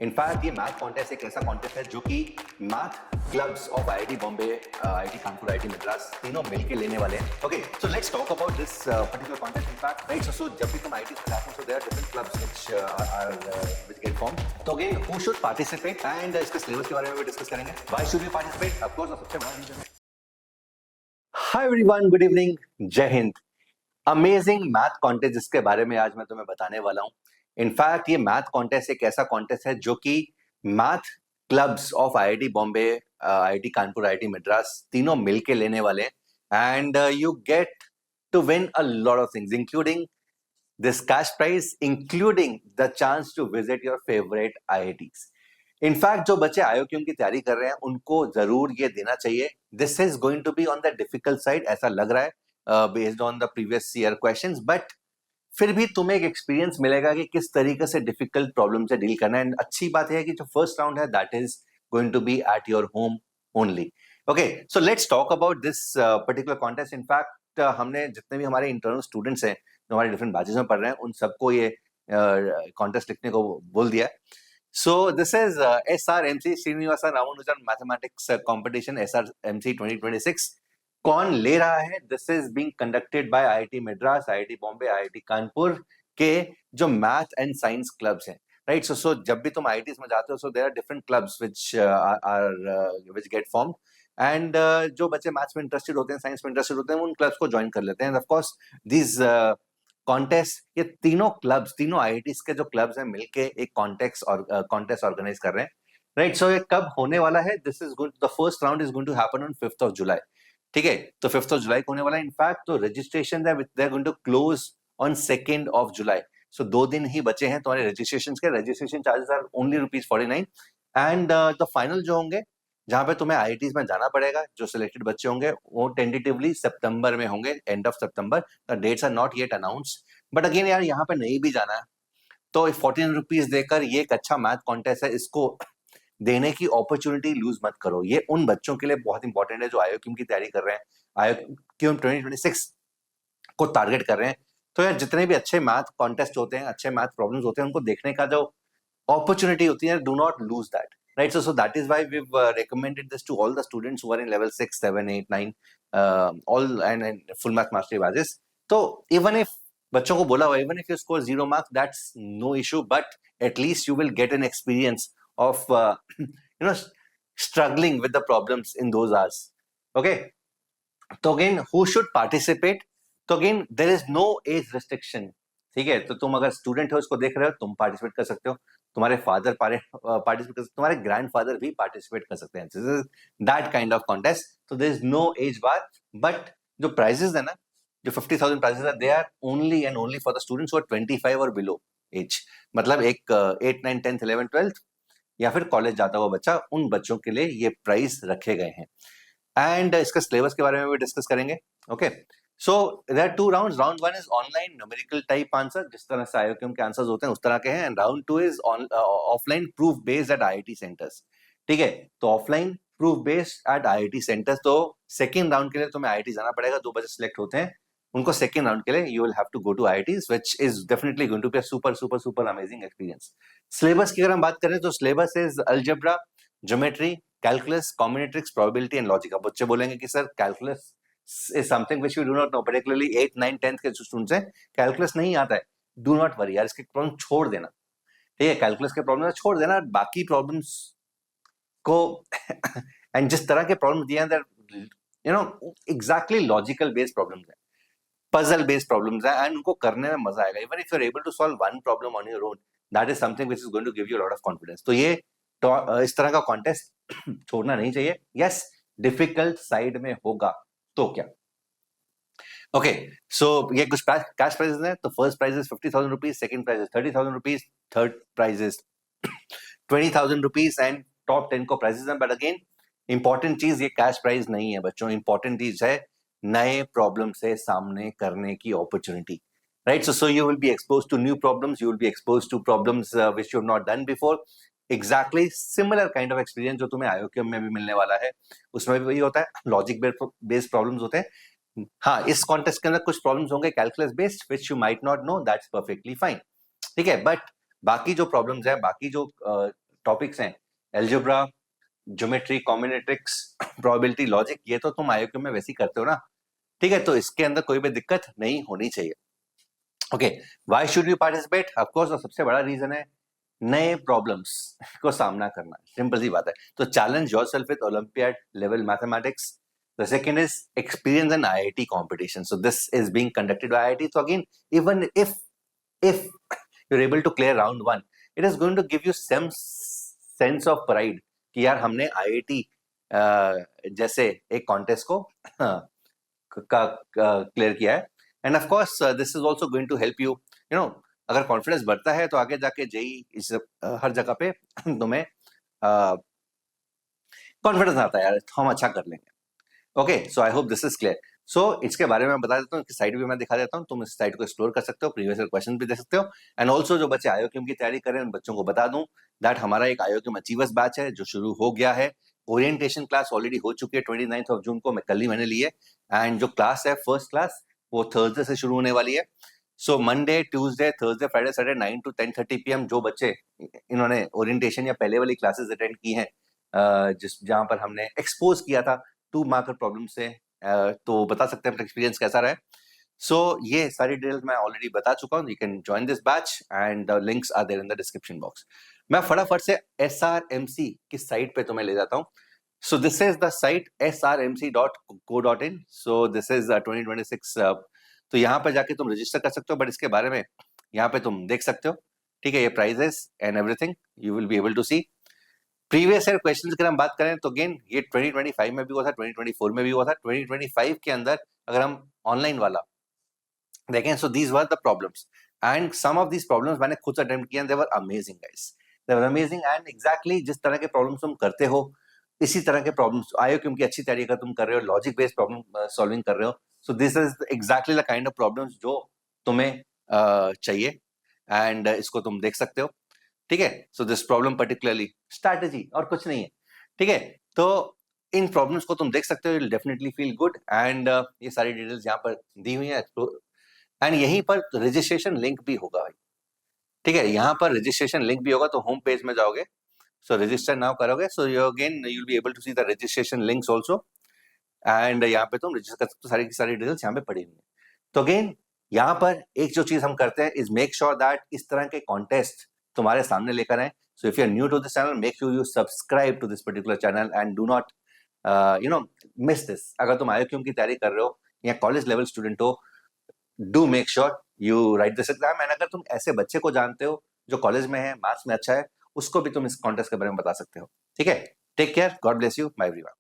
In fact ये math contest एक ऐसा कॉन्टेस्ट है जो कि math clubs of IIT Bombay, IIT Kanpur, IIT Madras तीनों मिलके लेने वाले हैं. Okay, so let's talk about this particular contest. In fact right, so जब भी तुम आईआईटी में जाते हो, so there are different clubs which get form. तो again who should participate and इसके सिलेबस के बारे में भी डिस्कस करेंगे. Why should you participate? Of course सबसे बड़ा reason. Hi everyone, good evening, जय हिंद. अमेजिंग मैथ कॉन्टेस्ट जिसके बारे में आज मैं तुम्हें बताने वाला हूं. इनफैक्ट ये मैथ कॉन्टेस्ट एक ऐसा कॉन्टेस्ट है जो कि math clubs of IIT Bombay, IIT Kanpur, IIT Madras तीनों मिलके लेने वाले हैं. And you get to win a lot of things including this cash prize, including the chance to visit your favorite IITs. In fact जो बच्चे IOQM की तैयारी कर रहे हैं उनको जरूर ये देना चाहिए. This is going to be on the difficult side, ऐसा लग रहा है based on the previous year questions, but फिर भी तुम्हें एक एक्सपीरियंस मिलेगा कि किस तरीके से डिफिकल्ट प्रॉब्लम से डील करना है. एंड अच्छी बात है कि जो फर्स्ट राउंड है that is going to be at your home only. Okay, so let's talk about this particular contest. In fact हमने जितने भी हमारे इंटरनल स्टूडेंट्स हैं जो हमारे डिफरेंट बैचेस में पढ़ रहे हैं उन सबको ये कॉन्टेस्ट लिखने को बोल दिया है. So this is SRMC Srinivasa Ramanujan Mathematics Competition SRMC 2026. कौन ले रहा है? This is being conducted by IIT Madras, IIT Bombay, IIT Kanpur के जो मैथ एंड साइंस क्लब्स हैं. राइट, सो जब भी तुम IITs में जाते हो, so there are different clubs which get formed. And जो बच्चे मैथ्स में इंटरेस्टेड होते हैं, साइंस में इंटरेस्टेड होते हैं, उन क्लब्स को ज्वाइन कर लेते हैं. ऑफ कोर्स दिस कॉन्टेस्ट, ये तीनों क्लब्स, तीनों आईआईटीज के जो क्लब्स हैं मिलके एक कॉन्टेस्ट ऑर्गेनाइज कर रहे हैं. राइट, सो ये कब होने वाला है? This is going, the first round is going to happen on 5th of July. ठीक है, तो 5th of July को होने वाला है. इनफैक्ट तो registration they are going to close on 2nd of July. So 2 दिन ही बचे हैं तुम्हारे रजिस्ट्रेशन के. Registration charges are only ₹49. And the final जो होंगे, जहां पे तुम्हें आईआईटीज में जाना पड़ेगा, जो सिलेक्टेड बच्चे होंगे वो टेंटेटिवली सितंबर में होंगे, end of September. The dates are not yet announced. But again यार, यहाँ पे नहीं भी जाना है तो ₹14 देकर ये एक अच्छा मैथ कॉन्टेस्ट है, इसको देने की अपॉर्चुनिटी लूज मत करो. ये उन बच्चों के लिए बहुत इंपॉर्टेंट है जो आईओक्यूएम की तैयारी कर रहे हैं, आईओक्यूएम 2026 को टारगेट कर रहे हैं. तो यार जितने भी अच्छे मैथ कॉन्टेस्ट होते हैं, अच्छे मैथ प्रॉब्लम्स होते हैं, उनको देखने का जो अपॉर्चुनिटी होती है, do not lose that. Right, so that is why we've recommended this to all the students who are in level 6, 7, 8, 9, all and full math mastery batches. So even if बच्चों को बोला हुआ, even if you score 0 marks, that's no issue, but at least you will get an experience of struggling with the problems in those hours. Okay, तो again who should participate? तो again there is no age restriction. ठीक है, तो तुम अगर student हो, इसको देख रहे हो, तुम पार्टिसिपेट कर सकते हो, तुम्हारे फादर पार्टिसिपेट कर सकते, तुम्हारे ग्रैंडफादर भी पार्टिसिपेट कर सकते हैं. This is that kind of contest. तो there is no age bar. But जो प्राइजेस है ना, जो 50,000 प्राइजेस है, they are only and only for the students who are 25 और बिलो एज. मतलब एक 8, 9, 10th, 11th, 12th या फिर कॉलेज जाता हुआ बच्चा, उन बच्चों के लिए ये प्राइज रखे गए हैं. एंड इसका सिलेबस के बारे में भी डिस्कस करेंगे. Okay, so there are 2 rounds. Round 1 is online numerical type answer, जिस तरह से IOQM के आंसर्स होते हैं उस तरह के हैं. And round 2 is offline proof based at IIT centers. ठीक है, तो offline proof based eight IIT centers. तो सेकेंड राउंड के लिए तुम्हें IIT जाना पड़ेगा. 2 बच्चे सिलेक्ट होते हैं, उनको सेकेंड राउंड के लिए you will have to go to IITs, which is definitely going to be a super amazing experience. Syllabus की अगर हम बात करें तो syllabus is algebra, geometry, calculus, combinatorics, probability and logic. अब बच्चे बोलेंगे कि sir calculus is something which we do not know, particularly 8, 9, 10th के जो स्टूडेंट्स हैं, कैलकुलस नहीं आता है. डू नॉट वरी यार, इसके प्रॉब्लम छोड़ देना. ठीक है, कैलकुलस के प्रॉब्लम छोड़ देना, बाकी प्रॉब्लम्स को एंड जिस तरह के प्रॉब्लम दिए हैं, एग्जैक्टली लॉजिकल बेस्ड प्रॉब्लम्स हैं, पजल बेस्ड प्रॉब्लम्स हैं, एंड उनको करने में मजा आएगा. Even if you are able to solve one problem on your own, that is something which is going to give you lot of confidence. तो ये इस तरह का कॉन्टेस्ट छोड़ना नहीं चाहिए. यस, डिफिकल्ट साइड में होगा तो क्या. ओके, सो ये कुछ कैश प्राइजेस हैं. तो first prize is ₹50,000, second prize is ₹30,000, third prize is ₹20,000 and top 10 को प्राइजेस हैं. बट अगेन इंपॉर्टेंट चीज, ये कैश प्राइज नहीं है बच्चों. इंपॉर्टेंट चीज है नए प्रॉब्लम से सामने करने की opportunity. Right, so you will be expose to new problems, you will be expose to problems which you have not done before. Exactly similar kind of experience जो तुम्हें IOQM में भी मिलने वाला है, उसमें भी वही होता है, लॉजिक बेस्ड प्रॉब्लम्स होते हैं. हाँ, इस कॉन्टेस्ट के अंदर कुछ प्रॉब्लम्स होंगे calculus based which you might not know, that's perfectly fine. ठीक है, बट बाकी जो प्रॉब्लम्स हैं, बाकी जो टॉपिक्स हैं, एल्जेब्रा, ज्योमेट्री, कॉम्बिनेट्रिक्स, प्रोबेबिलिटी, लॉजिक, ये तो तुम आईक्यू में वैसे ही करते हो ना, ठीक है, तो इसके अंदर कोई भी दिक्कत नहीं होनी चाहिए। Okay, why should you participate? Of course सबसे बड़ा रीजन है नए प्रॉब्लम्स को सामना करना, सिंपल सी बात है। तो challenge yourself with olympiad level mathematics. The second is experience in IIT competition. So this is being conducted by IIT. So again, even if you're able to clear round one, it is going to give you some sense of pride कि यार हमने IIT जैसे एक contest को clear किया है। And of course this is also going to help you, you know, अगर confidence बढ़ता है तो आगे जाके जेई इस हर जगह पे तुम्हें कॉन्फिडेंस आता है यार, हम अच्छा कर लेंगे। Okay, so I hope this is clear. So इसके बारे में बता देता हूँ, साइट भी मैं दिखा देता हूँ, तुम इस साइट को एक्सप्लोर कर सकते हो, प्रीवियस क्वेश्चन भी देख सकते हो। एंड ऑल्सो जो बच्चे आईओक्यूएम की तैयारी करें उन बच्चों को बता दूं दैट हमारा एक आईओक्यूएम अचीवर्स बैच है जो शुरू हो गया है। ओरिएंटेशन क्लास ऑलरेडी हो चुकी है 29 जून को, मैं कल ही मैंने ली है। एंड जो क्लास है फर्स्ट क्लास वो थर्सडे से शुरू होने वाली है। So Monday, Tuesday, Thursday, Friday, Saturday 9 to 10:30 PM जो बच्चे इन्होंने ओरिएंटेशन या पहले वाली क्लासेस अटेंड की हैं, जहां पर हमने एक्सपोज किया था 2 मार्कर प्रॉब्लम से, तो बता सकते हैं अपना एक्सपीरियंस कैसा रहा है। सो ये सारी डिटेल्स मैं ऑलरेडी बता चुका हूँ। You can join this batch and links are there in the description box. मैं फटाफट से SRMC की साइट पे तुम्हें ले जाता हूँ। So this is the site srmc.co.in। So this is 2026। तो यहाँ पर जाके तुम रजिस्टर कर सकते हो, बट इसके बारे में यहाँ पे तुम देख सकते हो, ठीक है, ये prizes and everything you will be able to see. Previous year questions की हम बात करें तो अगेन ये 2025 में भी हुआ था, 2024 में भी हुआ था। 2025 के अंदर अगर हम ऑनलाइन वाला देखें, so these were the problems and some of these problems मैंने खुद अटेम्प्ट किए, they were amazing guys, they were amazing. And exactly जिस तरह के प्रॉब्लम्स तुम करते हो इसी तरह के प्रॉब्लम्स आईओक्यूएम की अच्छी तरीके तुम कर रहे हो, लॉजिक बेस्ड प्रॉब्लम सॉल्विंग कर रहे हो। So this is exactly the kind of problems जो तुम्हें चाहिए एंड इसको तुम देख सकते हो, ठीक है। So this problem particularly strategy और कुछ नहीं है, ठीक है। तो इन प्रॉब्लम्स को तुम देख सकते हो, you'll definitely feel good and ये सारी डिटेल्स यहाँ पर दी हुई है। एंड यहीं पर रजिस्ट्रेशन लिंक भी होगा भाई, ठीक है, यहाँ पर रजिस्ट्रेशन लिंक भी होगा। तो होम पेज में जाओगे, सो रजिस्टर नाउ करोगे, so you again you'll be able to see the registration links also and यहाँ पे तुम रजिस्टर कर सकते हो, सारी की सारी डिटेल्स यहाँ पे पड़ी हुई है। तो अगेन यहाँ पर एक जो चीज हम करते हैं इज मेक श्योर दैट इस तरह के कॉन्टेस्ट तुम्हारे सामने लेकर आए। So if you are new to this channel, make sure you subscribe to this particular channel and do not you know miss this. अगर तुम आईओक्यूएम की तैयारी कर रहे हो या कॉलेज लेवल स्टूडेंट हो, do make sure you write this exam. And अगर तुम ऐसे बच्चे को जानते हो जो कॉलेज में है, मैथ्स में अच्छा है, उसको भी तुम इस कॉन्टेस्ट के बारे में बता सकते हो, ठीक है। Take care, God bless you, bye everyone.